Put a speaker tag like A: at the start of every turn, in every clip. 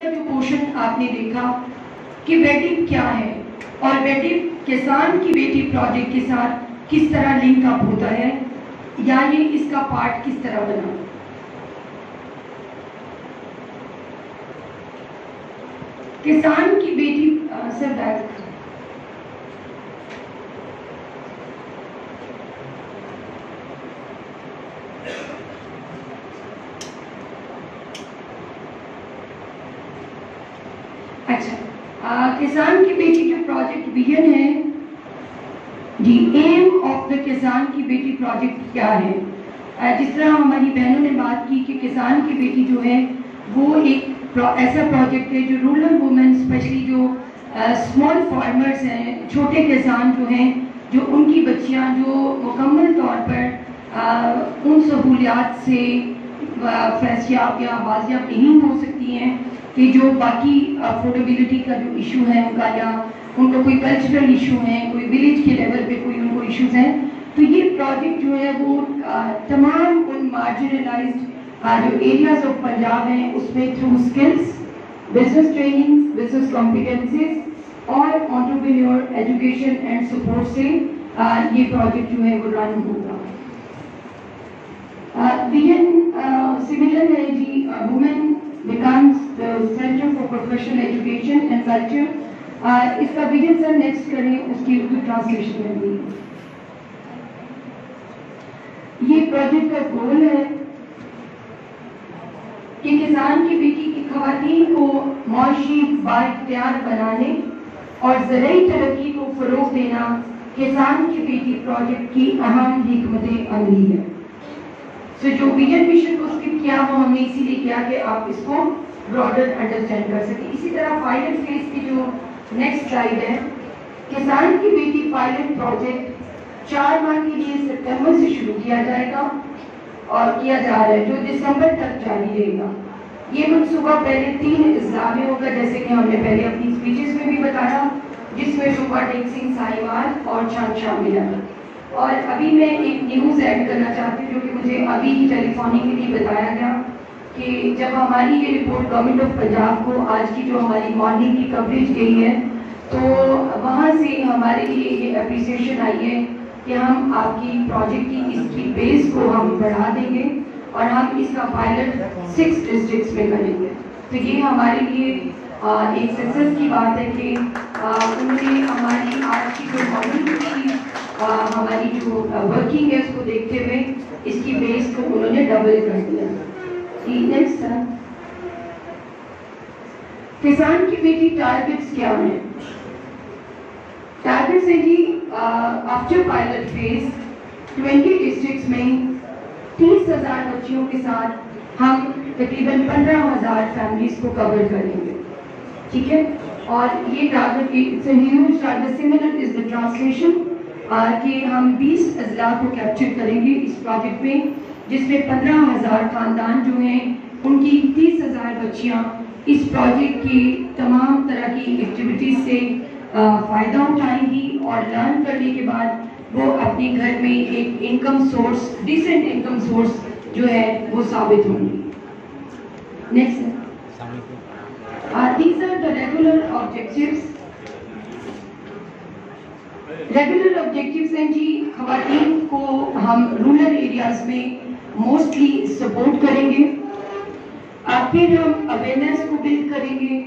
A: جو پورشن آپ نے دیکھا کہ ویڈنگ کیا ہے اور ویڈنگ کسان کی بیٹی پروجیکٹ کے ساتھ کس طرح لنک اپ ہوتا ہے یا یہ اس کا پارٹ کس طرح بنا. کسان کی بیٹی سر بیک کسان کی بیٹی جو پروجیکٹ ویژن ہے جی ایم آف دا کسان کی بیٹی پروجیکٹ کیا ہے. جس طرح ہماری بہنوں نے بات کی کہ کسان کی بیٹی جو ہے وہ ایک ایسا پروجیکٹ ہے جو رورل وومن اسپیشلی جو اسمال فارمرز ہیں, چھوٹے کسان جو ہیں, جو ان کی بچیاں جو مکمل طور پر ان سہولیات سے فیضیاب یا بازیاب نہیں ہو سکتی ہیں کہ جو باقی افورڈیبلٹی کا جو ایشو ہے ان کا, یا ان کو کوئی کلچرل ایشو ہے, کوئی ولیج کے لیول پہ کوئی ان کو ایشوز ہیں, تو یہ پروجیکٹ جو ہے وہ تمام ان مارجنلائزڈ جو ایریاز آف پنجاب ہیں اس میں through skills, business training, business competencies اور انٹرپرینیور ایجوکیشن اینڈ سپورٹ سے یہ پروجیکٹ جو ہے وہ رن ہوگا. ویژن سملر ہے جی, woman becomes the center for professional education and culture. اس کا ویژن سر نیکسٹ کریں, اس کی اردو ٹرانسلیشن میں بھی. یہ پروجیکٹ کا گول ہے کہ کسان کی بیٹی کی خواتین کو معاشی بااختیار بنانے اور زرعی ترقی کو فروغ دینا کسان کی بیٹی پروجیکٹ کی اہم حکمت عملی ہے. جو ویژن مشن کو اسکپ کیا وہ ہم نے اسی لیے کیا کہ آپ اس کو براڈر انڈرسٹینڈ کر سکیں. اسی طرح پائلٹ فیز کی جو نیکسٹ سلائیڈ ہے, کسان کی بیٹی پائلٹ پروجیکٹ 4 ماہ کے لیے سپتمبر سے شروع کیا جائے گا اور کیا جا رہا ہے جو دسمبر تک جاری رہے گا. یہ منصوبہ پہلے 3 اضلاع میں ہوگا جیسے کہ ہم نے پہلے اپنی اسپیچز میں بھی بتایا, جس میں صوبہ ٹیکسنگ, ساہیوال اور چھان شامل ہے. اور ابھی میں ایک نیوز ایڈ کرنا چاہتی ہوں جو کہ مجھے ابھی ہی ٹیلی فونکلی بتایا گیا کہ جب ہماری یہ رپورٹ گورنمنٹ آف پنجاب کو آج کی جو ہماری مارننگ کی کوریج گئی ہے تو وہاں سے ہمارے لیے یہ اپریسیشن آئی ہے کہ ہم آپ کی پروجیکٹ کی اس کی بیس کو ہم بڑھا دیں گے اور ہم اس کا پائلٹ 6 ڈسٹرکٹس میں کریں گے. تو یہ ہمارے لیے ایک سکسیس کی بات ہے کہ انہوں نے ہماری آج کی جو مارننگ کی ہماری جو ورکنگ ہے اس کو دیکھتے ہوئے اس کی بیس کو انہوں نے ڈبل کر دیا. نیکسٹ سر, کسان کی بیٹی ٹارگٹس کیا ہیں؟ ٹارگٹس ہیں جی آفٹر پائلٹ فیز 20 ڈسٹرکٹس میں 30,000 بچیوں کے ساتھ ہم تقریباً 15,000 فیملیز کو کور کریں گے. ٹھیک ہے, اور یہ target it's a huge target. Similar is the translation کہ ہم 20 اضلاع کو کیپچر کریں گے اس پروجیکٹ میں, جس میں 15,000 خاندان جو ہیں ان کی 30,000 بچیاں اس پروجیکٹ کی تمام طرح کی ایکٹیویٹیز سے فائدہ اٹھائیں گی اور لرن کرنے کے بعد وہ اپنے گھر میں ایک income source, decent income source جو ہے وہ ثابت ہوں گی. Next, these are the regular objectives. Regular objectives ہیں جی, خواتین کو ہم رورل ایریاز میں موسٹلی سپورٹ کریں گے, پھر ہم اویئرنیس کو بلڈ کریں گے,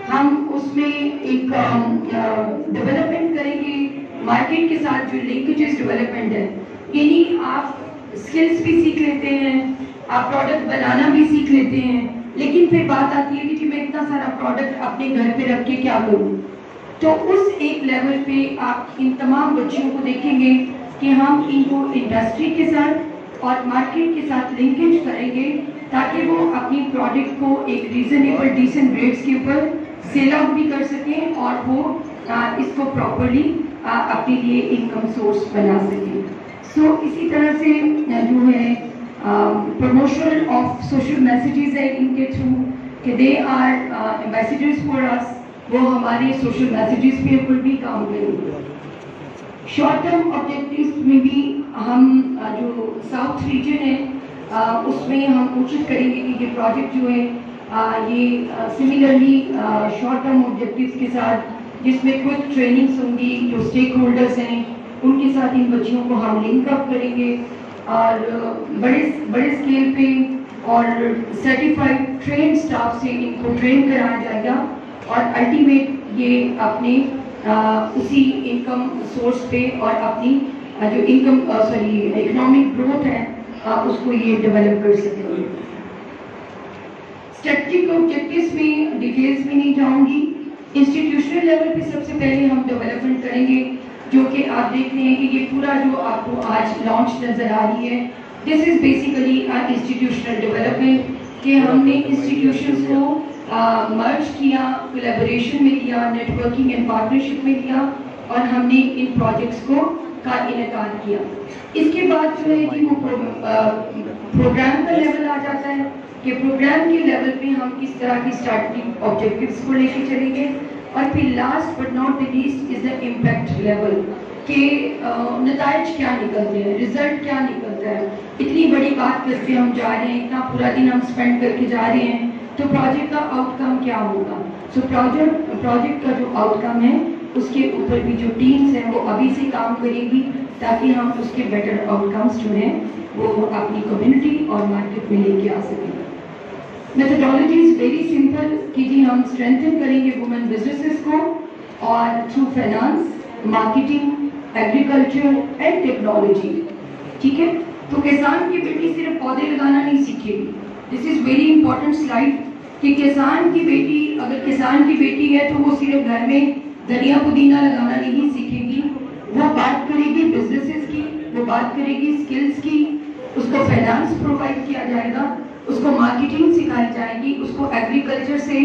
A: ہم اس میں ایک ڈیولپمنٹ کریں گے مارکیٹ کے ساتھ جو لنکیجز ڈیولپمنٹ ہے, یعنی آپ اسکلس بھی سیکھ لیتے ہیں, آپ پروڈکٹ بنانا بھی سیکھ لیتے ہیں, لیکن پھر بات آتی ہے کہ میں اتنا سارا پروڈکٹ اپنے گھر پہ رکھ کے کیا کروں. تو اس ایک لیول پہ آپ ان تمام بچیوں کو دیکھیں گے کہ ہم ان کو انڈسٹری کے ساتھ اور مارکیٹ کے ساتھ لنکیج کریں گے تاکہ وہ اپنی پروڈکٹ کو ایک ریزنیبل ڈیسنٹ ریٹس کے اوپر سیل آؤٹ بھی کر سکیں اور وہ اس کو پراپرلی اپنے لیے انکم سورس بنا سکیں. سو اسی طرح سے جو ہے پروموشن آف سوشل میسیجز ہے ان کے تھرو کہ دے آر ایمبیسیڈرز فار اس, وہ ہمارے سوشل میسیجز کے اوپر بھی کام کریں گے. شارٹ ٹرم آبجیکٹیوز میں بھی ہم جو ساؤتھ ریجن ہے اس میں ہم کوشش کریں گے کہ یہ پروجیکٹ جو ہے یہ سملرلی شارٹ ٹرم آبجیکٹیوز کے ساتھ جس میں کچھ ٹریننگز ہوں گی، جو اسٹیک ہولڈرز ہیں ان کے ساتھ ان بچیوں کو ہم لنک اپ کریں گے اور بڑے اسکیل پہ اور سرٹیفائڈ ٹرین اسٹاف سے ان کو ٹرین کرایا جائے گا اور الٹیمیٹ یہ اپنے اسی انکم سورس پہ اور اپنی جو اکنامک گروتھ ہے اس کو یہ ڈیولپ کر سکیں گے۔ اسٹریٹجک آبجیکٹیوز میں ڈیٹیلز میں نہیں جاؤں گی۔ انسٹیٹیوشنل لیول پہ سب سے پہلے ہم ڈیولپمنٹ کریں گے، جو کہ آپ دیکھ رہے ہیں کہ یہ پورا جو آپ کو آج لانچ نظر آ رہی ہے، دس از بیسیکلی انسٹیٹیوشنل ڈیولپمنٹ، کہ ہم نے انسٹیٹیوشنز کو مرج کیا، کولیبوریشن میں لیا، نیٹ ورکنگ اینڈ پارٹنرشپ میں لیا اور ہم نے ان پروجیکٹس کا انعقاد کیا۔ اس کے بعد جو ہے کہ وہ پروگرام کا لیول آ جاتا ہے کہ پروگرام کے لیول پہ ہم کس طرح کی اسٹریٹجک آبجیکٹیوز کو لے کے چلیں گے، اور پھر last but not the least is the impact level, کہ نتائج کیا نکلتے ہیں، رزلٹ کیا نکلتا ہے۔ اتنی بڑی بات کر کے ہم جا رہے ہیں، اتنا پورا دن ہم اسپینڈ کر کے جا رہے ہیں، تو پروجیکٹ کا آؤٹ کم کیا ہوگا۔ سو پروجیکٹ کا جو آؤٹ کم ہے اس کے اوپر بھی جو ٹیمز ہیں وہ ابھی سے کام کریں گی تاکہ ہم اس کے بیٹر آؤٹ کمز جو ہیں وہ اپنی کمیونٹی اور مارکیٹ میں لے کے آ سکیں۔ میتھڈالوجی از ویری سمپل کہ جی ہم اسٹرینتھن کریں گے وومن بزنسز کو اور through finance, marketing, agriculture and technology, ٹھیک ہے۔ تو کسان کی بیٹی صرف پودے لگانا نہیں سیکھے گی، دس از ویری امپورٹنٹ سلائڈ، کہ کسان کی بیٹی اگر کسان کی بیٹی ہے تو وہ صرف گھر میں دھنیا پودینہ لگانا نہیں سیکھے گی، وہ بات کرے گی بزنسز کی، وہ بات کرے گی اسکلز کی، اس کو فائنانس پرووائڈ کیا جائے گا، اس کو مارکیٹنگ سکھائی جائے گی، اس کو ایگریکلچر سے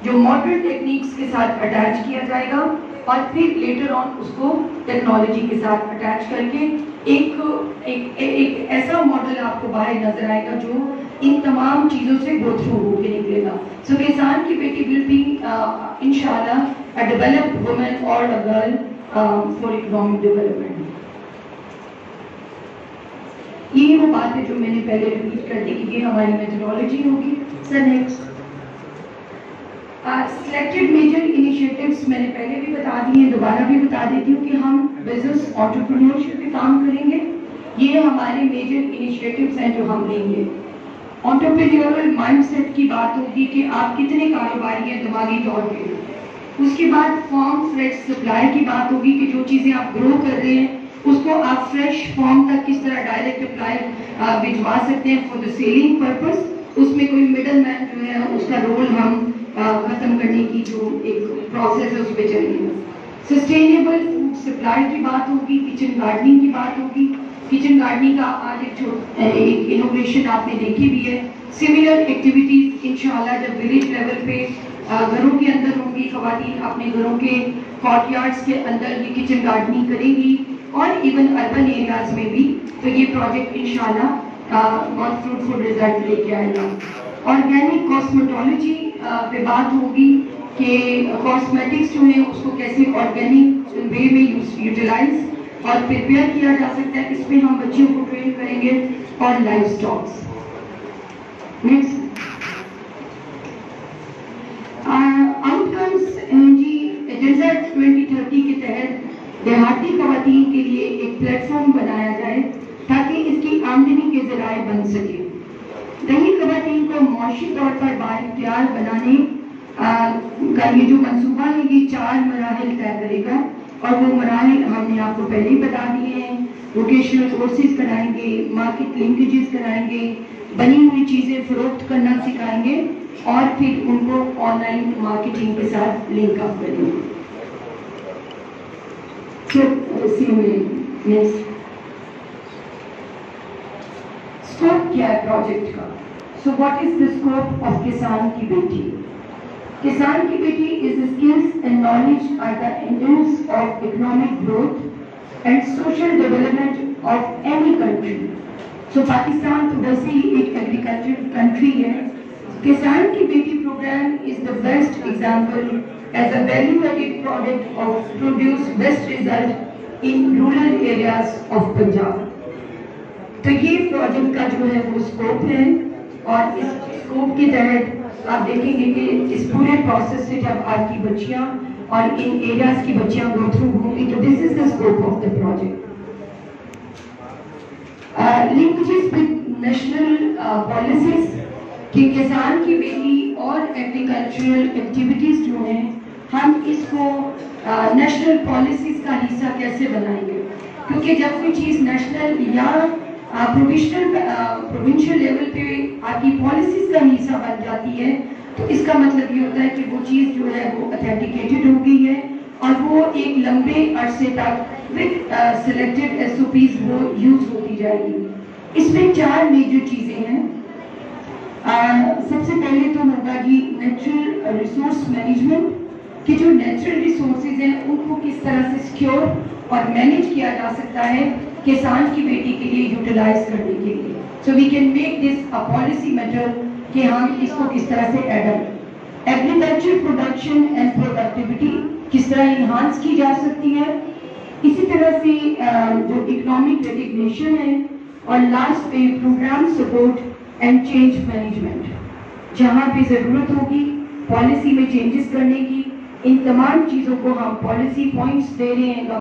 A: جو ماڈرن ٹیکنیکس کے ساتھ اٹیچ کیا جائے گا، اور پھر لیٹر آن اس کو ٹیکنالوجی کے ساتھ اٹیچ کر کے ایک ایسا ماڈل آپ کو باہر نظر آئے گا جو ان تمام چیزوں سے گو تھرو ہو کے نکلے گا۔ سو کسان کی بیٹی ول بی انشاءاللہ a developed woman or a girl for economic development۔ یہ وہ بات ہے جو میں نے پہلے ریپیٹ کر دی کہ یہ ہماری میتھڈالوجی ہوگی۔ Sir next, selected major initiatives میں نے پہلے بھی بتا دی ہیں، دوبارہ بھی بتا دیتی ہوں کہ ہم بزنس انٹرپرینیورشپ پہ کام کریں گے، یہ ہمارے میجر انیشیٹوز ہیں جو ہم لیں گے۔ انٹرپرینیورل مائنڈ سیٹ کی بات ہوگی کہ آپ کتنے کاروباری ہیں دماغی طور پہ۔ اس کے بعد فارم فریش سپلائی کی بات ہوگی کہ جو چیزیں آپ گرو کر رہے ہیں اس کو آپ فریش فارم تک کس طرح ڈائریکٹ اپلائی بھجوا سکتے ہیں فار دا سیلنگ پرپز۔ اس میں کوئی مڈل مین جو ہے اس کا رول ہم ختم کرنے کی جو ایک پروسیس ہے اس پہ چلیں گے۔ سسٹینیبل فوڈ سپلائی کی بات ہوگی، کچن گارڈننگ کی بات ہوگی۔ کچن گارڈننگ کا آج ایک انوویشن آپ نے دیکھی بھی ہے۔ سملر ایکٹیویٹیز انشاءاللہ جب ولیج لیول پہ گھروں کے اندر ہوں گی، خواتین اپنے گھروں کے کورٹ یارڈز کے اندر یہ کچن گارڈننگ کریں گی، اور ایون اربن ایریاز میں بھی، تو یہ پروجیکٹ انشاءاللہ بہت فروٹفل رزلٹ لے کے آئے گا۔ آرگینک کاسمیٹولوجی پہ بات ہوگی کہ کاسمیٹکس جو ہیں اس کو کیسے آرگینک وے میں یوٹیلائز اور پریپیئر کیا جا سکتا ہے، اس پہ ہم بچیوں کو ٹرین کریں گے۔ اور livestocks. Next outcomes جی ایجنڈا 2030 کے تحت دیہاتی خواتین کے لیے ایک پلیٹ فارم بنایا جائے تاکہ اس کی آمدنی کے ذرائع بن سکے۔ دیہی خواتین کو معاشی طور پر بااختیار بنانے کا یہ جو منصوبہ ہے یہ 4 مراحل طے کرے گا، اور وہ مراحل ہم نے آپ کو پہلے ہی بتا دیے ہیں۔ ووکیشنل کورسز کرائیں گے، مارکیٹ لنکیجز کرائیں گے، بنی ہوئی چیزیں فروخت کرنا سکھائیں گے، اور پھر ان کو آن لائن مارکیٹنگ کے ساتھ لنک اپ کریں گے۔ اسکوپ کیا ہے پروجیکٹ کا؟ So what is the scope of کسان کی بیٹی؟ کسان کی بیٹی is the skills and knowledge are the engines of economic growth and social development of any country. So Pakistan تو ویسے ہی ایک ایگریکلچر کنٹری ہے۔ کسان کی بیٹی programme is the best example as a value-added product of produce best result in rural areas of Punjab. تو یہ project کا جو ہے وہ اسکوپ ہے، اور اس اسکوپ کے تحت آپ دیکھیں گے کہ اس پورے پروسیس سے جب آپ کی بچیاں اور ان ایریاز کی بچیاں گو تھرو ہوں گی تو this is the scope of the project. Linkages with national policies کہ کسان کی بیٹی اور ایگریکلچرل ایکٹیویٹیز جو ہیں ہم اس کو نیشنل پالیسیز کا حصہ کیسے بنائیں گے, کیونکہ جب کوئی چیز نیشنل یا پروونشل لیول پہ آپ کی پالیسیز کا حصہ بن جاتی ہے تو اس کا مطلب یہ ہوتا ہے کہ وہ چیز جو ہے وہ اتھینٹیکیٹڈ ہو گئی ہے اور وہ ایک لمبے عرصے تک with selected S O Ps وہ یوز ہوتی جائے گی. اس میں 4 میجر چیزیں ہیں. سب سے پہلے تو ہوگا جی نیچرل ریسورس مینجمنٹ, کہ جو نیچرل ریسورسز ہیں ان کو کس طرح سے سیکیور اور مینیج کیا جا سکتا ہے کسان کی بیٹی کے لیے یوٹیلائز کرنے کے لیے. So we can make this a policy matter کہ ہم اس کو کس طرح سے add agriculture production and productivity کس طرح انہانس کی جا سکتی ہے. اسی طرح سے جو اکنامک ریکگنیشن ہے اور لاسٹ پہ program support and change management, جہاں پہ ضرورت ہوگی پالیسی میں چینجز کرنے کی. ان تمام چیزوں کو ہم پالیسی پوائنٹس دے رہے ہیں.